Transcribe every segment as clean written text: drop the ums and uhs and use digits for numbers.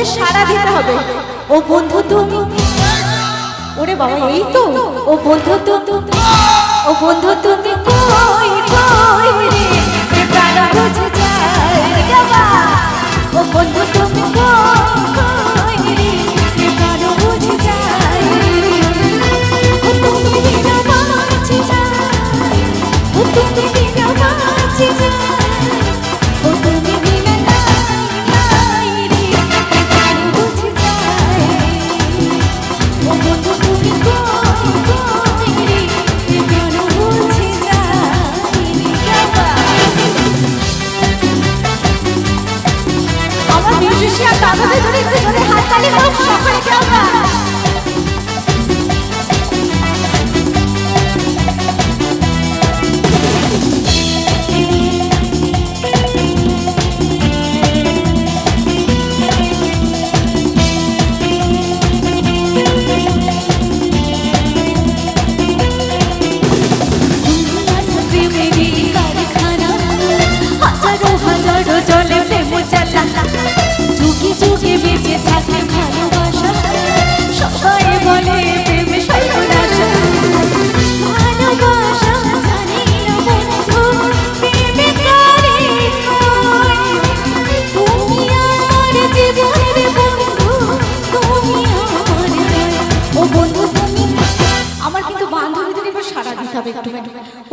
বন্ধুদের সাড়া দিতে হবে। ও বন্ধু তুমি, ওরে বাবা এই তো। ও বন্ধু তুমি, ও বন্ধু তুমি কই কই রে, প্রাণ বুঝে যায় বাবা। ও বন্ধু তুমি কই রে, প্রাণ বুঝে যায়। ও তুমি বিনা বাঁচি যায়, ও তুমি বিনা বাঁচি যায়, ও তুমি বিনা নাই রে, প্রাণ বুঝে যায়। ও বন্ধু তুমি কই কই রে, প্রাণ বুঝে যায় বাবা। আমার মিউজিশিয়ান দাদাদের জন্য একটু জোরে হাততালি করো সকলে বাবা।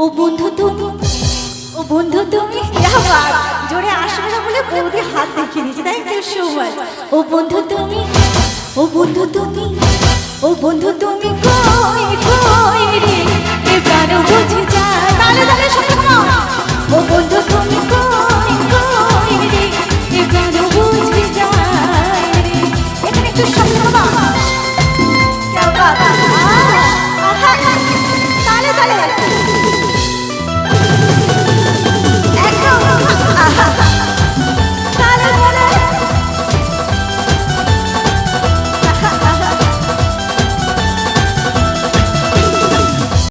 ও বন্ধু তুমি, ও বন্ধু তুমি, জোরে আসবে না বলে বৌদি হাত দেখিয়ে দিয়েছে, তাই তো সৌভাগ্য। ও বন্ধু তুমি, ও বন্ধু তুমি, ও বন্ধু তুমি কই কই রে, প্রাণ বুঝে যায়। তালে তালে শুনে নাও। ও বন্ধু তুমি